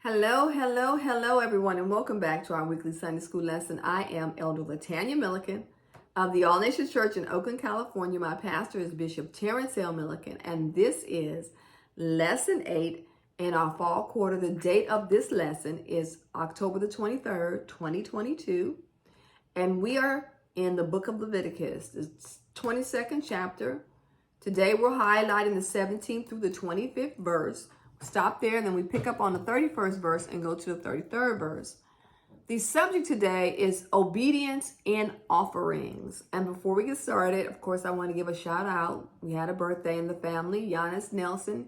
Hello, everyone, and welcome back to our weekly Sunday school lesson. I am Elder Latanya Milliken of the All Nations Church in Oakland, California. My pastor is Bishop Terrence L. Milliken, and this is Lesson 8 in our fall quarter. The date of this lesson is October the 23rd, 2022, and we are in the book of Leviticus, the 22nd chapter. Today we're highlighting the 17th through the 25th verse. Stop there, and then we pick up on the 31st verse and go to the 33rd verse. The subject today is obedience in offerings. And before we get started, of course, I want to give a shout out. We had a birthday in the family, Giannis Nelson,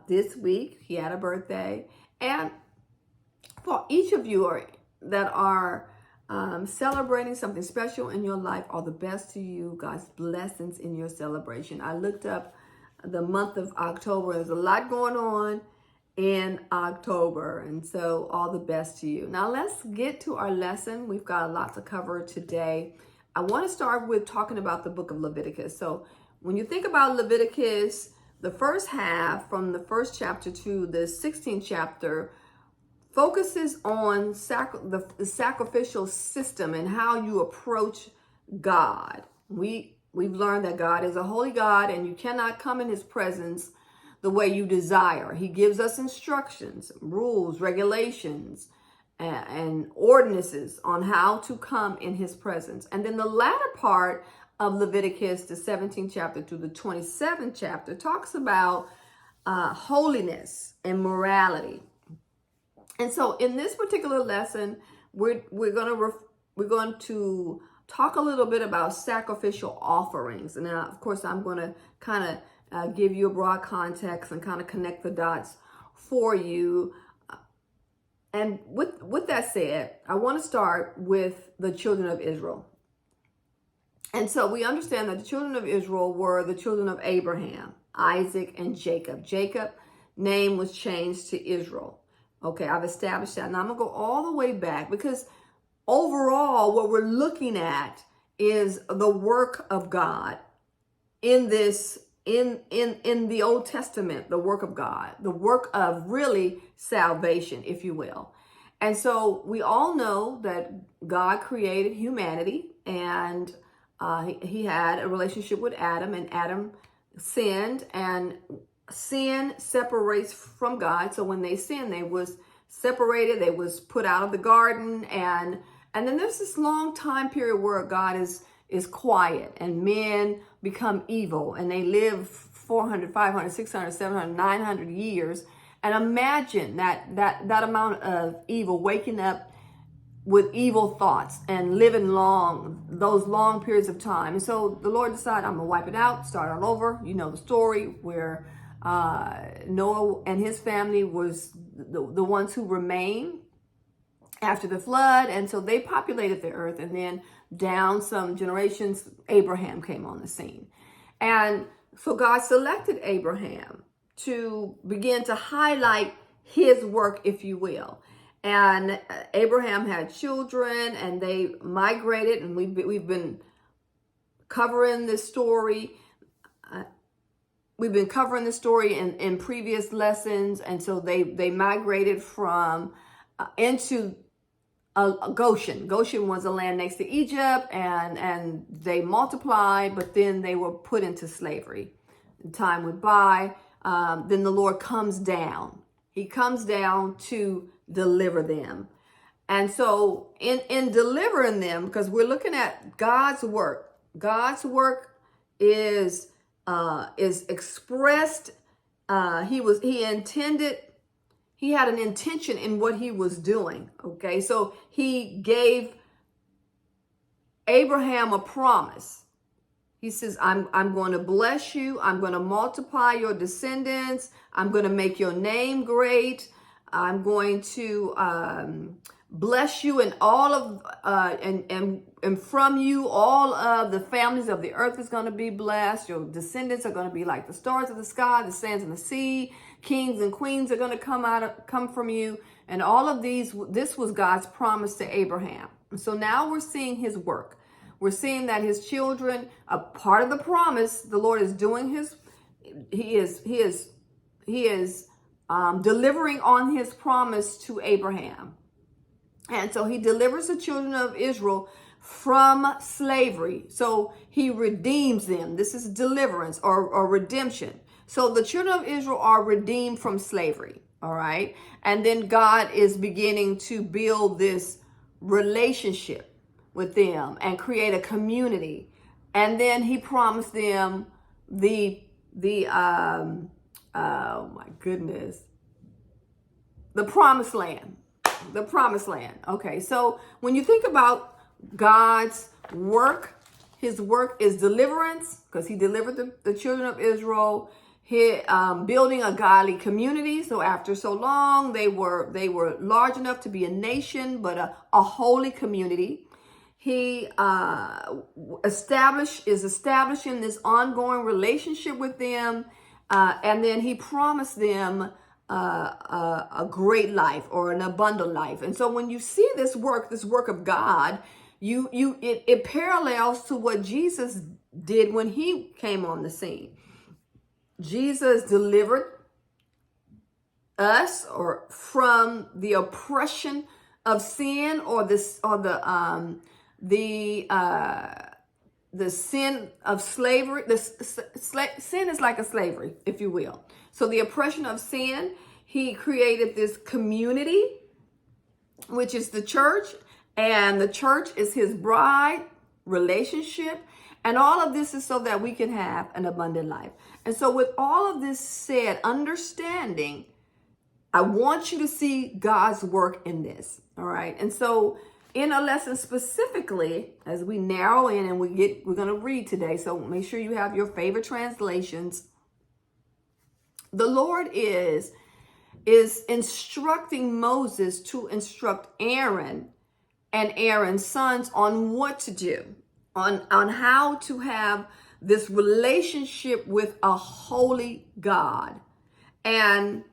this week. He had a birthday. And for each of you that are celebrating something special in your life, all the best to you. God's blessings in your celebration. I looked up the month of October. There's a lot going on in October, and so all the best to you. Now let's get to our lesson. We've got a lot to cover today. I want to start with talking about the book of Leviticus. So when you think about Leviticus, the first half from the first chapter to the 16th chapter focuses on the sacrificial system and how you approach God. We've learned that God is a holy God, and you cannot come in his presence the way you desire. He gives us instructions, rules, regulations, and ordinances on how to come in his presence. And then the latter part of Leviticus, the 17th chapter to the 27th chapter, talks about holiness and morality. And so in this particular lesson, we're going to talk a little bit about sacrificial offerings. And now, of course, I'm going to kind of give you a broad context and kind of connect the dots for you. And with that said, I want to start with the children of Israel. And so we understand that the children of Israel were the children of Abraham, Isaac, and Jacob. Jacob's name was changed to Israel. Okay, I've established that. Now I'm going to go all the way back, because overall, what we're looking at is the work of God in the Old Testament, the work of God, the work of really salvation, if you will. And so we all know that God created humanity, and he had a relationship with Adam, and Adam sinned, and sin separates from God. So when they sinned, they was separated, they was put out of the garden, and then there's this long time period where God is quiet, and men become evil, and they live 400, 500, 600, 700, 900 years. And imagine that amount of evil, waking up with evil thoughts and living those long periods of time. And so the Lord decided, I'm going to wipe it out, start all over. You know the story where Noah and his family was the ones who remained after the flood, and so they populated the earth, and then down some generations, Abraham came on the scene. And so God selected Abraham to begin to highlight his work, if you will. And Abraham had children, and they migrated, and we've been covering this story. We've been covering the story in previous lessons, and so they migrated from into Goshen. Goshen was a land next to Egypt, and they multiplied, but then they were put into slavery. Time went by. Then the Lord comes down. He comes down to deliver them. And so in delivering them, because we're looking at God's work is expressed. He had an intention in what he was doing. Okay, so he gave Abraham a promise. He says, I'm going to bless you. I'm going to multiply your descendants. I'm going to make your name great. I'm going to bless you, and all of and from you all of the families of the earth is going to be blessed. Your descendants are going to be like the stars of the sky, the sands in the sea. Kings and queens are going to come from you, and all of this was God's promise to Abraham. So now we're seeing his work. We're seeing that his children, a part of the promise, the Lord is doing he is delivering on his promise to Abraham. And so he delivers the children of Israel from slavery. So he redeems them. This is deliverance or redemption. So the children of Israel are redeemed from slavery. All right. And then God is beginning to build this relationship with them and create a community. And then he promised them oh my goodness, the promised land. The promised land. Okay, so when you think about God's work, his work is deliverance, because he delivered the children of Israel, building a godly community. So after so long, they were large enough to be a nation, but a holy community. He is establishing this ongoing relationship with them, and then he promised them a great life or an abundant life. And so when you see this work of God, it parallels to what Jesus did when he came on the scene. Jesus delivered us from the oppression of sin or the sin of slavery. Sin is like a slavery, if you will. So the oppression of sin, he created this community, which is the church, and the church is his bride relationship. And all of this is so that we can have an abundant life. And so with all of this said, understanding, I want you to see God's work in this. All right. And so in a lesson specifically, as we narrow in and we're going to read today. So make sure you have your favorite translations. The Lord is instructing Moses to instruct Aaron and Aaron's sons on what to do, on how to have this relationship with a holy God. And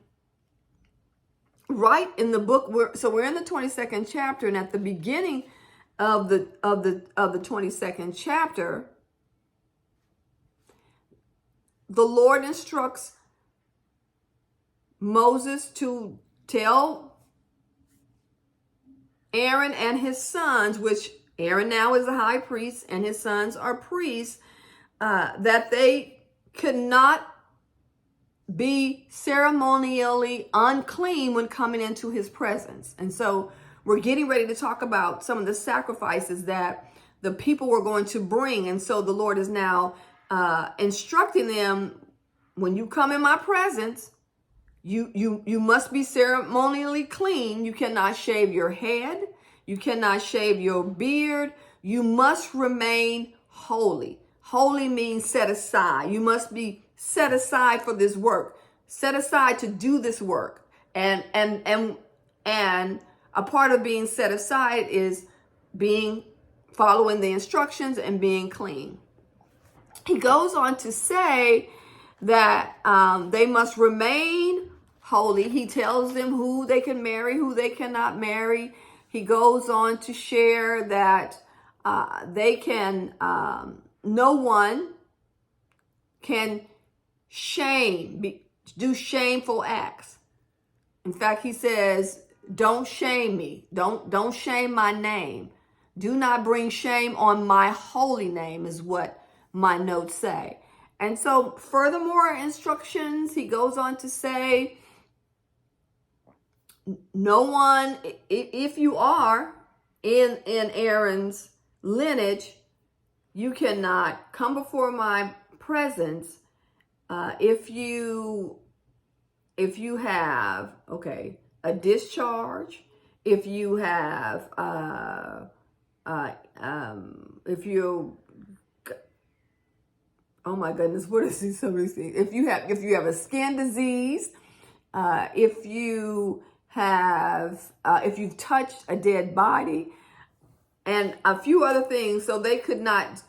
right in the book, we're in the 22nd chapter, and at the beginning of the 22nd chapter, the Lord instructs Moses to tell Aaron and his sons, which Aaron now is a high priest and his sons are priests, that they could not be ceremonially unclean when coming into his presence. And so we're getting ready to talk about some of the sacrifices that the people were going to bring. And so the Lord is now instructing them, when you come in my presence, you must be ceremonially clean. You cannot shave your head. You cannot shave your beard. You must remain holy. Holy means set aside. You must be set aside for this work. Set aside to do this work. And a part of being set aside is following the instructions and being clean. He goes on to say that they must remain holy. He tells them who they can marry, who they cannot marry. He goes on to share that no one can do shameful acts. In fact, he says, don't shame me. Don't shame my name. Do not bring shame on my holy name, is what my notes say. And so furthermore instructions, he goes on to say, no one, if you are in Aaron's lineage, you cannot come before my presence if you have a discharge, if you have oh my goodness, what is these, some of these things? If you have a skin disease, if you've touched a dead body, and a few other things. So they could not,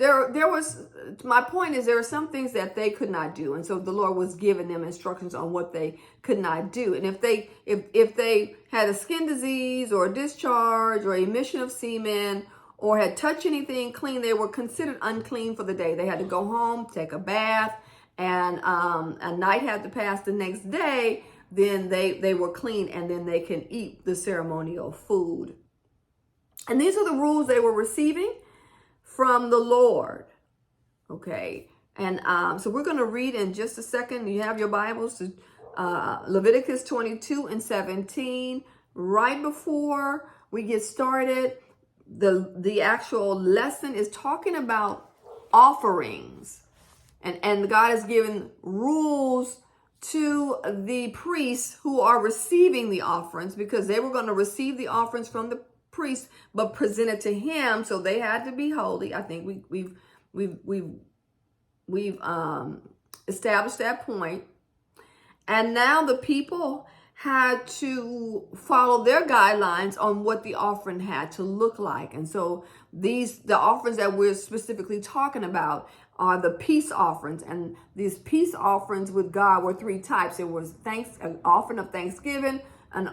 my point is, there are some things that they could not do. And so the Lord was giving them instructions on what they could not do. And if they had a skin disease or a discharge or emission of semen or had touched anything clean, they were considered unclean for the day. They had to go home, take a bath, and a night had to pass the next day then they were clean, and then they can eat the ceremonial food. And these are the rules they were receiving from the Lord. Okay. And so we're going to read in just a second. You have your Bibles to Leviticus 22 and 17. Right before we get started, the actual lesson is talking about offerings. And God has given rules to the priests who are receiving the offerings, because they were going to receive the offerings from the priest, but present it to him. So they had to be holy. I think we've established that point. And now the people had to follow their guidelines on what the offering had to look like. And so the offerings that we're specifically talking about are the peace offerings. And these peace offerings with God were three types. It was an offering of thanksgiving, a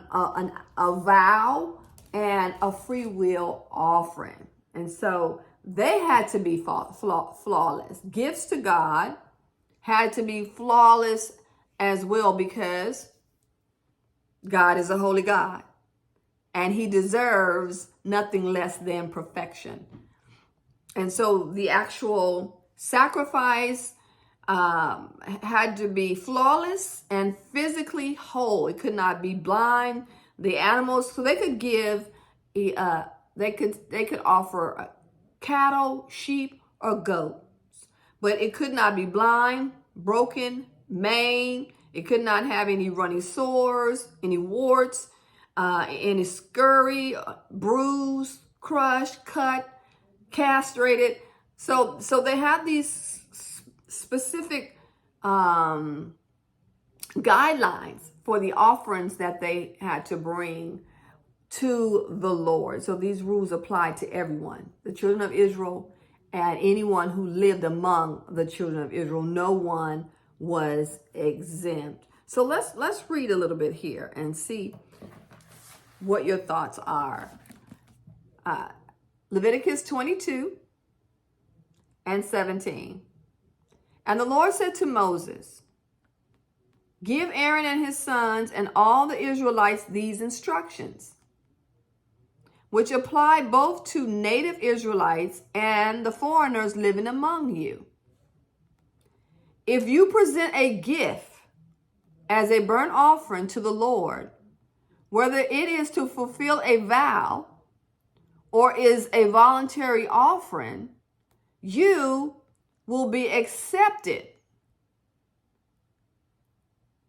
vow, and a free will offering. And so they had to be flawless. Gifts to God had to be flawless as well, because God is a holy God, and he deserves nothing less than perfection. And so the actual sacrifice had to be flawless and physically whole. It could not be blind. The animals, so they could give, they could offer cattle, sheep, or goats, but it could not be blind, broken, maimed. It could not have any runny sores, any warts, any scurry, bruise, crushed, cut, castrated. So they have these specific guidelines for the offerings that they had to bring to the Lord. So these rules apply to everyone, the children of Israel, and anyone who lived among the children of Israel. No one was exempt. So let's read a little bit here and see what your thoughts are. Leviticus 22 and 17. And the Lord said to Moses, give Aaron and his sons and all the Israelites these instructions, which apply both to native Israelites and the foreigners living among you. If you present a gift as a burnt offering to the Lord, whether it is to fulfill a vow or is a voluntary offering, you will be accepted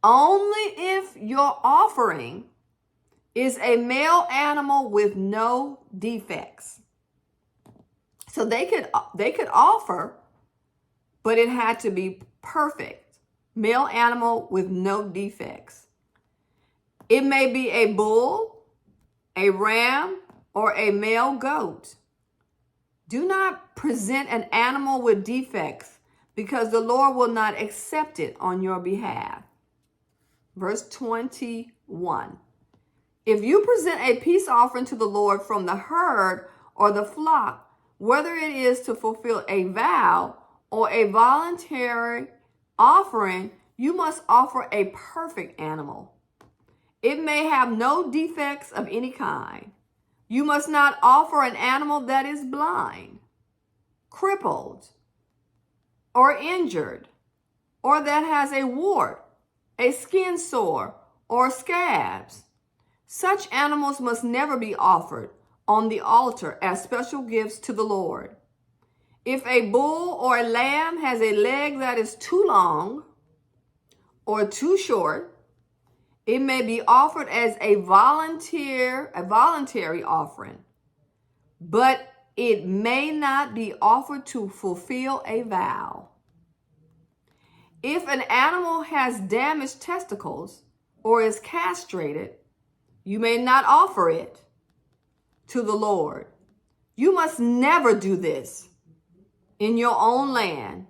only if your offering is a male animal with no defects. So they could offer, but it had to be perfect. Male animal with no defects. It may be a bull, a ram, or a male goat. Do not present an animal with defects, because the Lord will not accept it on your behalf. Verse 21. If you present a peace offering to the Lord from the herd or the flock, whether it is to fulfill a vow or a voluntary offering, you must offer a perfect animal. It may have no defects of any kind. You must not offer an animal that is blind, crippled, or injured, or that has a wart, a skin sore, or scabs. Such animals must never be offered on the altar as special gifts to the Lord. If a bull or a lamb has a leg that is too long or too short, it may be offered as a voluntary offering, but it may not be offered to fulfill a vow. If an animal has damaged testicles or is castrated, you may not offer it to the Lord. You must never do this in your own land,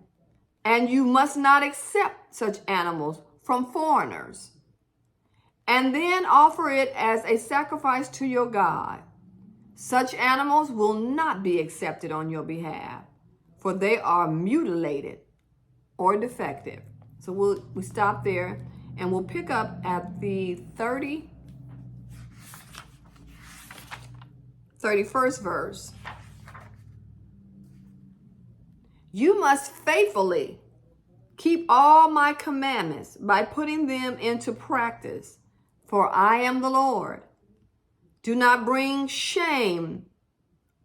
and you must not accept such animals from foreigners and then offer it as a sacrifice to your God. Such animals will not be accepted on your behalf, for they are mutilated or defective. So we stop there And we'll pick up at the 31st verse. You must faithfully keep all my commandments by putting them into practice, for I am the Lord. Do not bring shame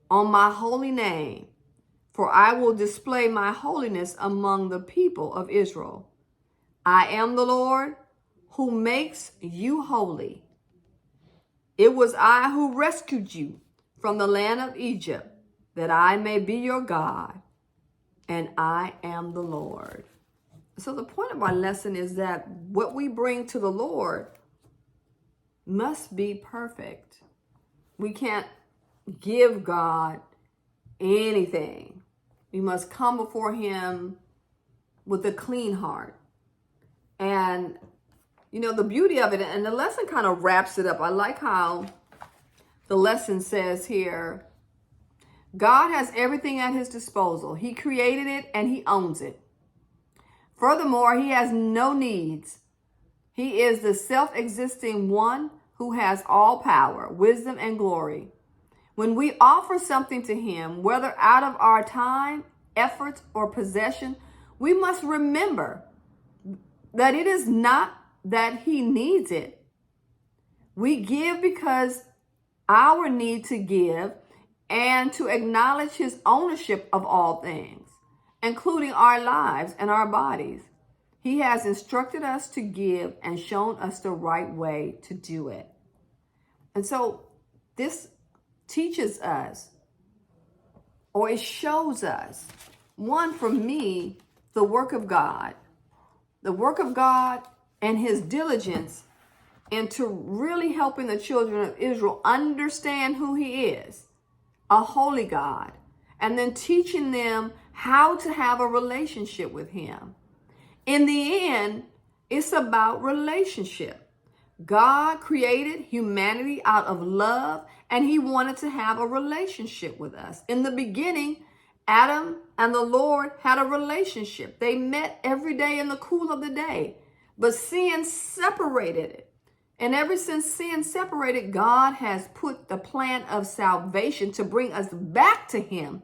on my holy name, for I will display my holiness among the people of Israel. I am the Lord who makes you holy. It was I who rescued you from the land of Egypt, that I may be your God, and I am the Lord. So the point of our lesson is that what we bring to the Lord must be perfect. We can't give God anything. We must come before him with a clean heart. And, the beauty of it, and the lesson kind of wraps it up. I like how the lesson says here, God has everything at his disposal. He created it and he owns it. Furthermore, he has no needs. He is the self-existing one who has all power, wisdom, and glory. When we offer something to him, whether out of our time, effort, or possession, we must remember that it is not that he needs it. We give because our need to give and to acknowledge his ownership of all things, including our lives and our bodies. He has instructed us to give and shown us the right way to do it. And so this teaches us, or it shows us, one, for me, the work of God. The work of God and his diligence into really helping the children of Israel understand who he is, a holy God, and then teaching them how to have a relationship with him. In the end, it's about relationship. God created humanity out of love, and he wanted to have a relationship with us. In the beginning, Adam and the Lord had a relationship. They met every day in the cool of the day, but sin separated it. And ever since sin separated, God has put the plan of salvation to bring us back to him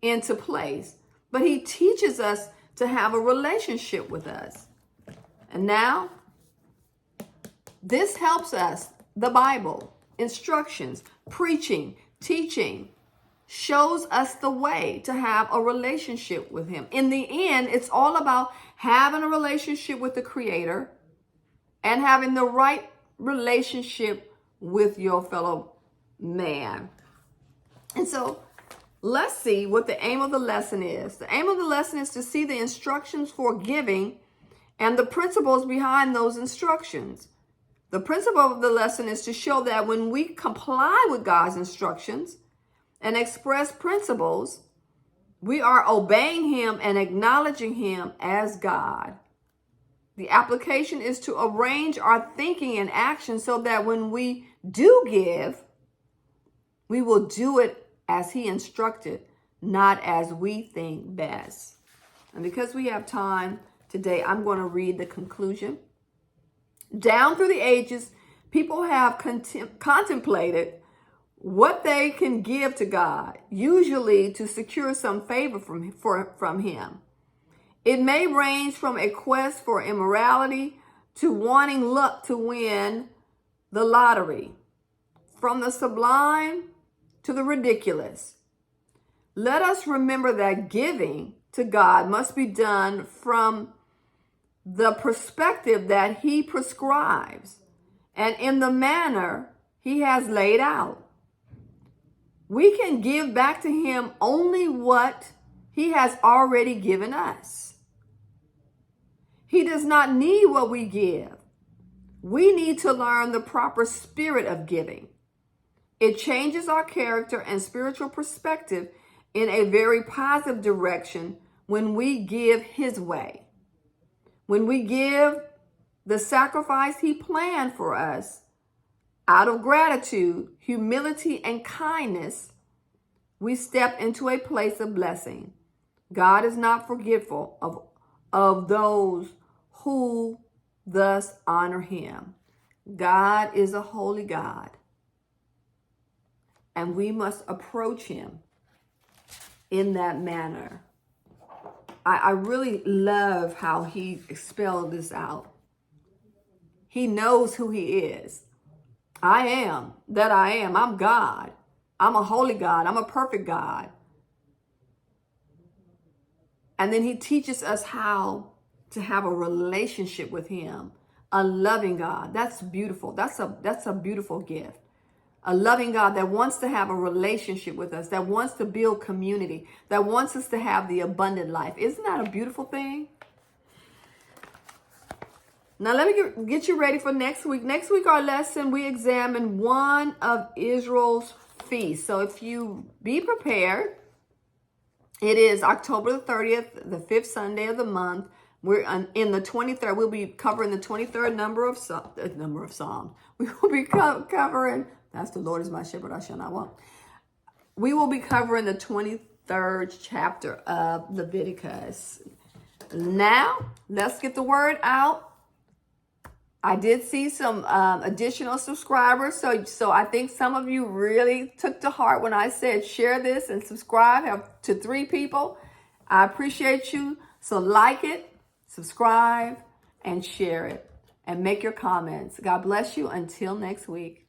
into place. But he teaches us to have a relationship with us. And now, this helps us, the Bible, instructions, preaching, teaching, shows us the way to have a relationship with him. In the end, it's all about having a relationship with the Creator and having the right relationship with your fellow man. And so let's see what the aim of the lesson is. The aim of the lesson is to see the instructions for giving and the principles behind those instructions. The principle of the lesson is to show that when we comply with God's instructions and express principles, we are obeying him and acknowledging him as God. The application is to arrange our thinking and action so that when we do give, we will do it as he instructed, not as we think best. And because we have time today, I'm going to read the conclusion. Down through the ages, people have contemplated what they can give to God, usually to secure some favor from him. It may range from a quest for immorality to wanting luck to win the lottery, from the sublime to the ridiculous. Let us remember that giving to God must be done from the perspective that he prescribes and in the manner he has laid out. We can give back to him only what he has already given us. He does not need what we give. We need to learn the proper spirit of giving. It changes our character and spiritual perspective in a very positive direction when we give his way. When we give the sacrifice he planned for us, out of gratitude, humility, and kindness, we step into a place of blessing. God is not forgetful of those who thus honor him. God is a holy God, and we must approach him in that manner. I really love how he spelled this out. He knows who he is. I am that I am. I'm God. I'm a holy God. I'm a perfect God. And then he teaches us how to have a relationship with him, a loving God. That's beautiful. That's a beautiful gift. A loving God that wants to have a relationship with us, that wants to build community, that wants us to have the abundant life. Isn't that a beautiful thing? Now let me get you ready for next week. Next week, our lesson, we examine one of Israel's feasts. So if you be prepared, it is October the 30th, the 5th Sunday of the month. We're in the 23rd. We'll be covering the 23rd number of Psalms. We will be covering, that's the Lord is my shepherd, I shall not want. We will be covering the 23rd chapter of Leviticus. Now, let's get the word out. I did see some additional subscribers. So I think some of you really took to heart when I said share this and subscribe to 3 people. I appreciate you. So like it, subscribe, and share it. And make your comments. God bless you. Until next week.